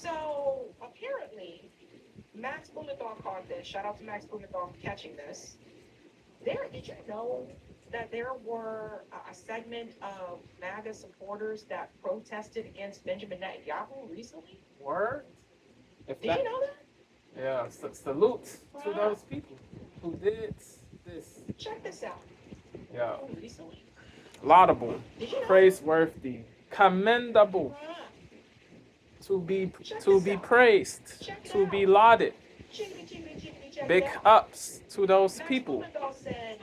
So apparently, Max Blumenthal caught this. Shout out to Max Blumenthal for catching this. Did you know that there were a segment of MAGA supporters that protested against Benjamin Netanyahu recently? Word. If Did you that, know that? yeah, salute to Huh? those people who did this. Check this out. Yeah, Recently. laudable, Did you know that? praiseworthy, commendable, Huh? to be Check to this be out. praised, Check it to be out. lauded. Chickity, chickity, chickity, check it Big out. ups to those Max people. Blumenthal said,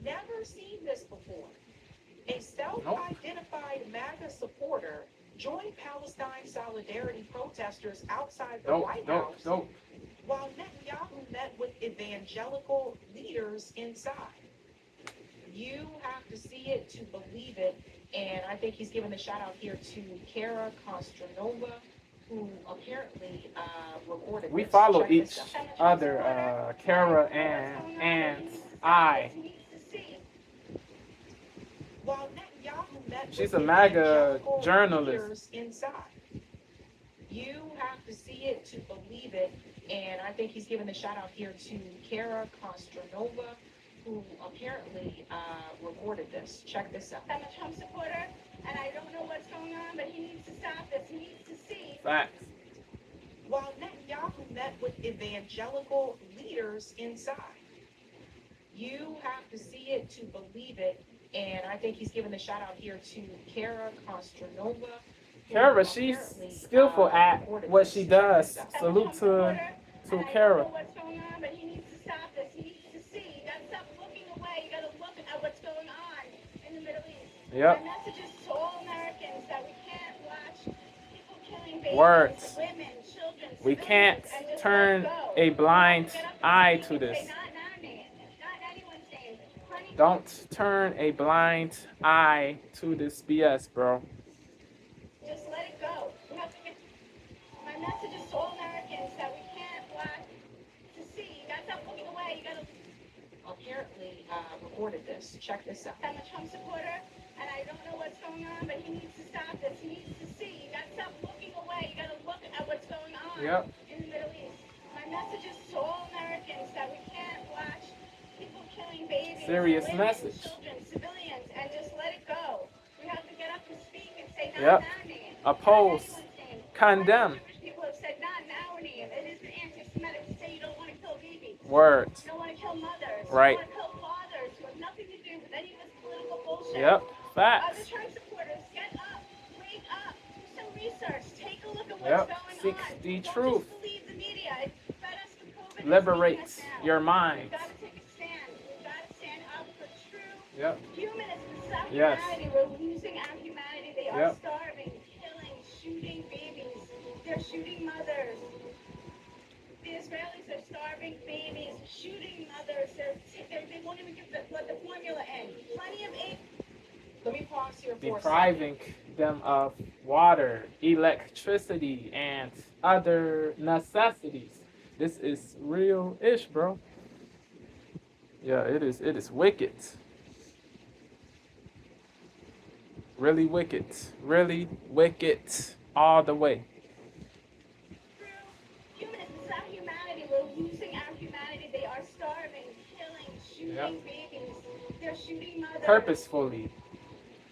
never seen this before. A Nope. self-identified MAGA supporter joined Palestine solidarity protesters outside the Dope, White dope, House dope. while Netanyahu met with evangelical leaders inside. You have to see it to believe it. And I think he's giving the shout out here to Kara Kostranova, who apparently recorded We this. follow Check this each out. other, Kara and I. While Netanyahu met She's with a MAGA evangelical journalist. leaders inside. You have to see it to believe it. And I think he's giving the shout out here to Kara Kostranova, who apparently recorded this. Check this out. I'm a Trump supporter, and I don't know what's going on, but he needs to stop this. He needs to see. Facts. While Netanyahu met with evangelical leaders inside. You have to see it to believe it. And I think he's giving the shout out here to Kara Kostranova. Kara, she's skillful at what she does. Salute to Kara. What's going on, but he needs to stop this. He needs to see. You gotta stop looking away. You gotta look at what's going on in the Middle East. Yep. My message is to all Americans that we can't watch people killing babies, Words. women, children. We can't turn a blind eye to this. Don't turn a blind eye to this BS, bro. Just let it go. We have to get. My message is to all Americans that we can't watch to see. You gotta stop looking away. You gotta. Apparently, recorded this. Check this out. I'm a Trump supporter, and I don't know what's going on, but he needs to stop this. He needs to see. You gotta stop looking away. You gotta look at what's going on in the Middle East. My message is to all Americans that we can't watch people killing babies, Serious women, message. children, civilians, and just let it go. We have to get up and speak and say, Yep. Oppose. Condemn. People have said, not nowadays. It is anti-Semitic to say you don't want to kill babies. Words. You don't want to kill mothers. Right. You don't want to kill fathers who have nothing to do with any of this political bullshit. Yep. Other Facts. Trump supporters, get up, wake up, do some research, take a look at what's Yep. going Seek on. the Don't truth. just believe the media. It fed us with COVID. Liberate It's eating us now. your mind. We've got to take a stand. We've got to stand up for true Yep. humanism. It's not Yes. humanity. We're losing our humanity. They are Yep. starving, killing, shooting babies. They're shooting mothers. The Israelis are starving babies, shooting mothers. They won't even let the formula in. Plenty of aid. Let me pause here for a second. Depriving them of water, electricity, and other necessities. This is real-ish, bro. Yeah, it is. It is wicked. Really wicked. Really wicked. All the way. Humanism is not humanity. We're losing our humanity. They are starving, killing, shooting babies. They're shooting mothers. Purposefully.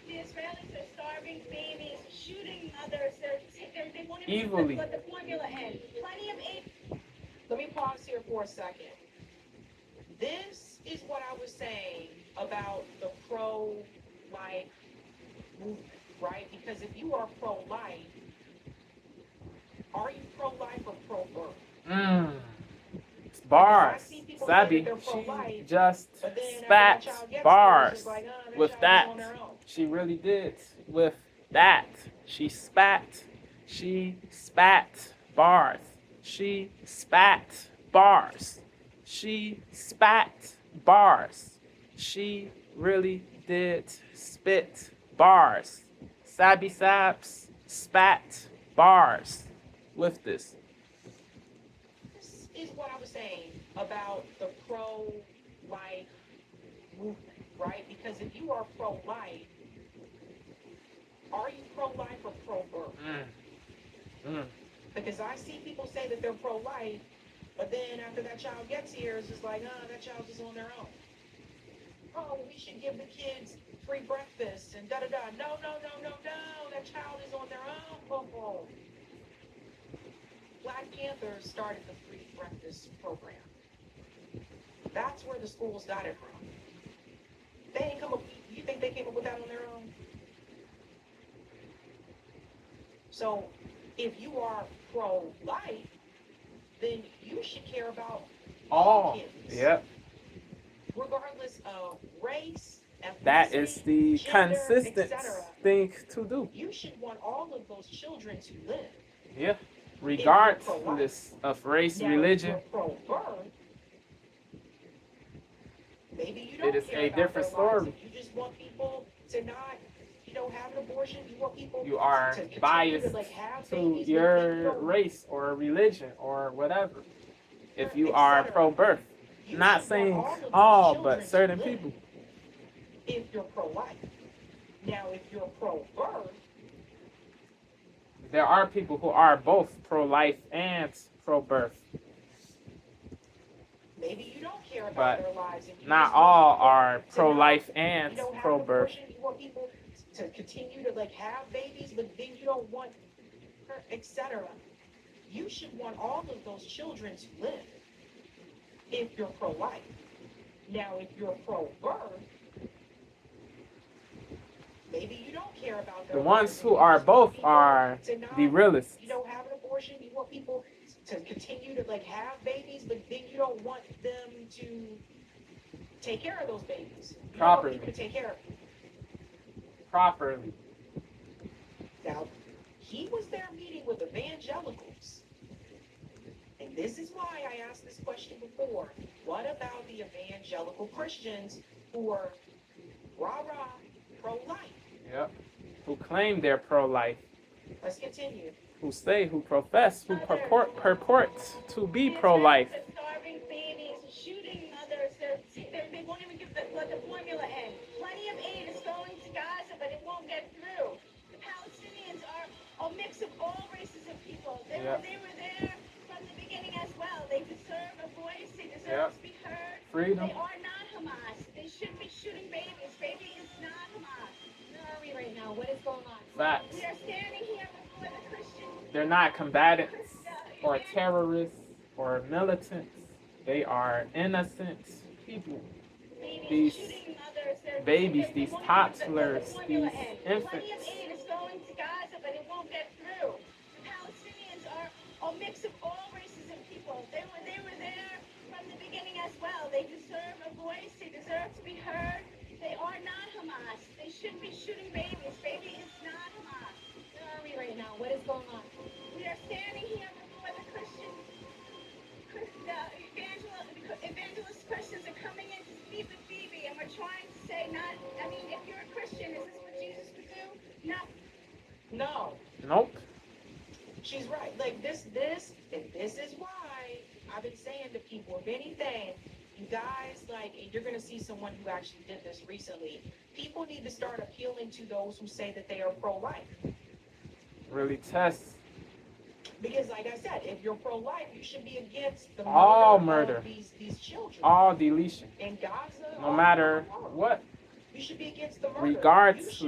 The Israelis are starving babies, shooting mothers. They won't even Evilly. let the formula in. Plenty of aid. Let me pause here for a second. This is what I was saying about the pro-life movement, right? Because if you are pro-life, are you pro-life or pro-birth? Bars. Sabi, she just spat bars with that. She really did with that. She spat. She spat bars. She spat bars. She spat bars. She really did spit bars. Sabi Saps spat bars with this. This is what I was saying about the pro-life movement, right? Because if you are pro-life, are you pro-life or pro-birth? Because I see people say that they're pro-life, but then after that child gets here, it's just like, that child's just on their own. Oh, we should give the kids free breakfast and da-da-da. No, no, no, no, no. That child is on their own. Oh. Black Panthers started the free breakfast program. That's where the schools got it from. They ain't come up. You think they came up with that on their own? So, if you are pro-life, then you should care about all kids. Yep. Regardless of race, ethnicity, That is the gender, consistent etc. thing to do. You should want all of those children to live. Yeah. Regardless of race, now, religion. If you're pro-birth, maybe you don't It is care a about different their lives. story. You just want people to not, have an abortion. You want people You are to biased to have to babies, your race or religion or whatever. If you are pro-birth. Not saying all, but certain people. If you're pro-life. Now, if you're pro-birth, there are people who are both pro-life and pro-birth. Maybe you don't care about their lives. Not all are pro-life and pro-birth. You want people to continue to have babies, but then you don't want, etc. You should want all of those children to live. If you're pro-life. Now, if you're pro-birth, maybe you don't care about their the ones who are both are the realists. Have an abortion. You want people to continue to have babies, but then you don't want them to take care of those babies. You Properly. Want people to take care of them. Properly. Now, he was there meeting with evangelicals. And this is why I asked this question before. What about the evangelical Christians who are rah-rah, pro-life? Yep. Who claim they're pro-life. Let's continue. Who profess, who purport to be pro-life. Starving babies, shooting mothers. They won't even let the formula in. Plenty of aid is going to Gaza, but it won't get through. The Palestinians are a mix of all races of people. They were there from the beginning as well. They deserve a voice. They deserve to be heard. Freedom. They are not Hamas. They shouldn't be shooting babies. Baby is not Hamas. Where are we right now? What is going on? Facts. We are standing here before the Christians. They're not combatants or terrorists or militants. They are innocent people. These babies, these toddlers, these infants. Plenty of aid is going to Gaza, but it won't get through. The Palestinians are a mix of all races of people. They were there from the beginning as well. They deserve a voice. They deserve to be heard. They are not Hamas. They shouldn't be shooting babies. Baby is not Hamas. Where are we right now? What is going on? We are standing here before the Christians. Evangelist Christians are coming in to feed the baby, and we're trying to say, if you're a Christian, is this what Jesus would do? No. Nope. She's right. This is why I've been saying to people, if anything, you guys, and you're going to see someone who actually did this recently, people need to start appealing to those who say that they are pro-life. Really test. Because, like I said, if you're pro-life, you should be against the murder of these children. All deletion. In Gaza, no matter what. You should be against the murder. Regardless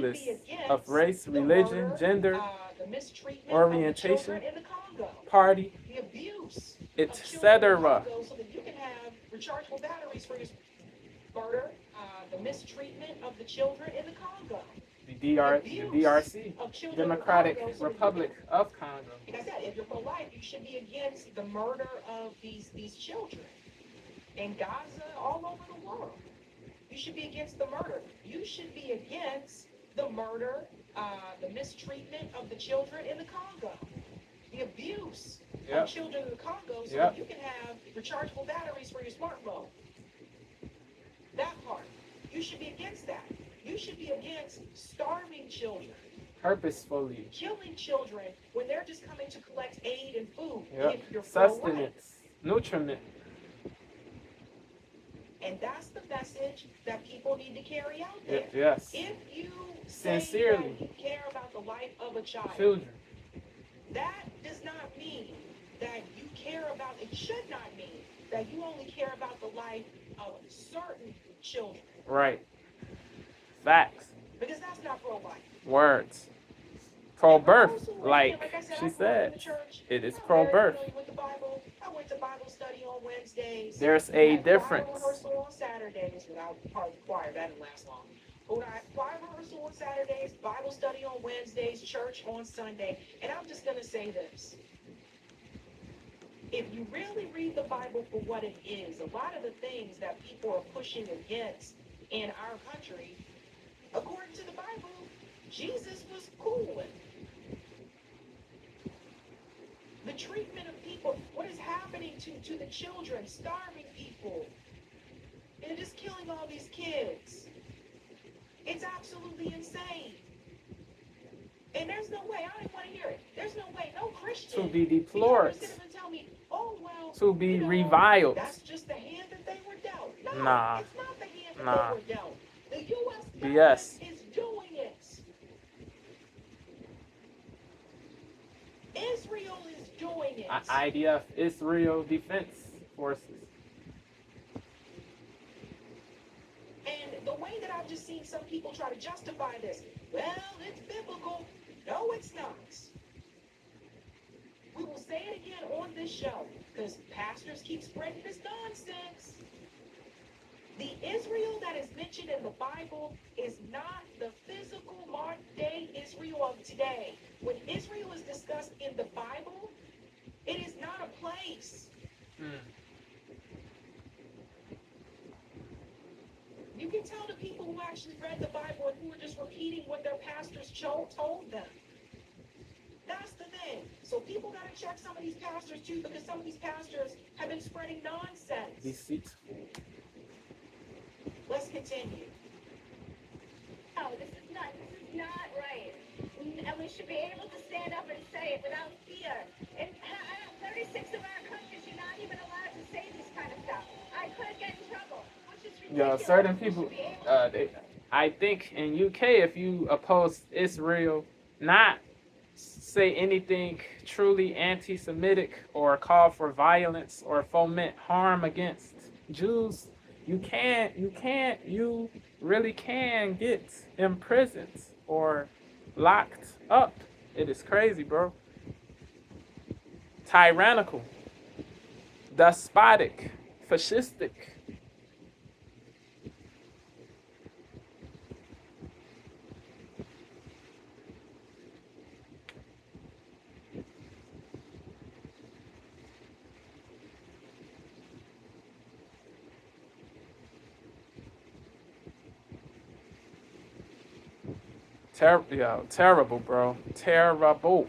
of race, religion, gender, the mistreatment orientation, of the children in the Congo, party, the abuse, etc. So that you can have rechargeable batteries for your murder, the mistreatment of the children in the Congo. The DRC, Democratic Republic of Congo. Like I said, if you're pro-life, you should be against the murder of these children in Gaza, all over the world. You should be against the murder. You should be against the murder, the mistreatment of the children in the Congo, the abuse of children in the Congo, so that you can have rechargeable batteries for your smartphone. That part. You should be against that. You should be against starving children. Purposefully. Killing children when they're just coming to collect aid and food. Yep. If you're sustenance, nutriment. And that's the message that people need to carry out there. Yes. If you sincerely say that you care about the life of a child, children, That does not mean that you care about, it should not mean that you only care about the life of certain children, Right. Facts. because that's not pro-life. Words. And for Pro-birth. those who, and again, Like like I said, she I grew up in said, the church. it is I'm very pro-birth. familiar with the Bible. I went to Bible study on Wednesdays. There's We a had choir difference. rehearsal on Saturdays without part of the choir. That didn't last long. But I had choir rehearsal on Saturdays, Bible study on Wednesdays, church on Sunday. And I'm just going to say this. If you really read the Bible for what it is, a lot of the things that people are pushing against in our country, according to the Bible, Jesus was cool with. The treatment of people, what is happening to the children, starving people, and just killing all these kids. It's absolutely insane. And there's no way, I don't even want to hear it. There's no way, no Christian. To be deplored. Sit up and tell me, oh, well, To be reviled. that's just the hand that they were dealt. No, Nah. it's not the hand that Nah. they were dealt. The U.S. government BS. is doing it. Israel is doing it. IDF, Israel Defense Forces. And the way that I've just seen some people try to justify this, well, it's biblical. No, it's not. We will say it again on this show, because pastors keep spreading this nonsense. The Israel that is mentioned in the Bible is not the physical modern-day Israel of today. When Israel is discussed in the Bible, it is not a place. You can tell the people who actually read the Bible and who are just repeating what their pastors told them. That's the thing. So people got to check some of these pastors too, because some of these pastors have been spreading nonsense. Deceitful. Let's continue. No, this is not right. And we should be able to stand up and say it without fear. In 36 of our countries, you're not even allowed to say this kind of stuff. I could get in trouble, which is ridiculous. Yeah, certain people, I think in UK, if you oppose Israel, not say anything truly anti-Semitic or call for violence or foment harm against Jews, you really can get imprisoned or locked up. It is crazy, bro. Tyrannical, despotic, fascistic. Terrible, bro. Terrible.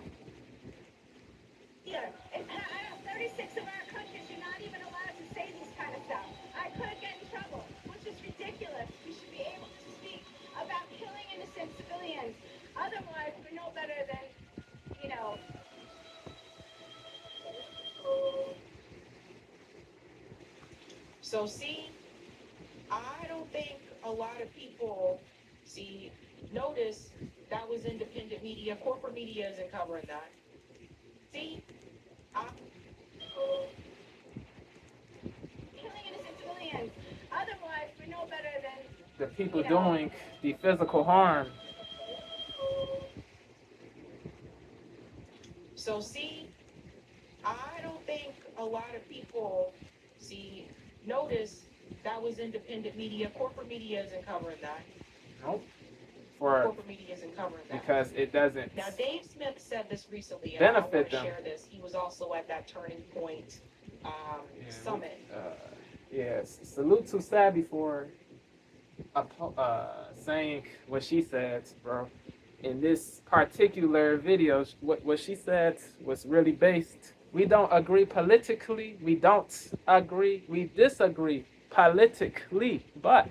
Yeah, in 36 of our countries, you're not even allowed to say this kind of stuff. I could get in trouble, which is ridiculous. We should be able to speak about killing innocent civilians. Otherwise, we're no better than, you know. So see, I don't think a lot of people notice that was independent media. Corporate media isn't covering that. See, Killing innocent civilians. Otherwise, we're no better than The people doing the physical harm. So see, I don't think a lot of people notice that was independent media. Corporate media isn't covering that. Nope. For Corporate media isn't covering that. because it doesn't Now, Dave Smith said this recently, and benefit I want to them. share this. He was also at that Turning Point summit. Yes. Salute to Sabby for saying what she said, bro. In this particular video, what she said was really based. We don't agree politically. We disagree politically. But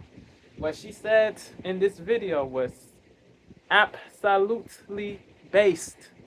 what she said in this video was absolutely based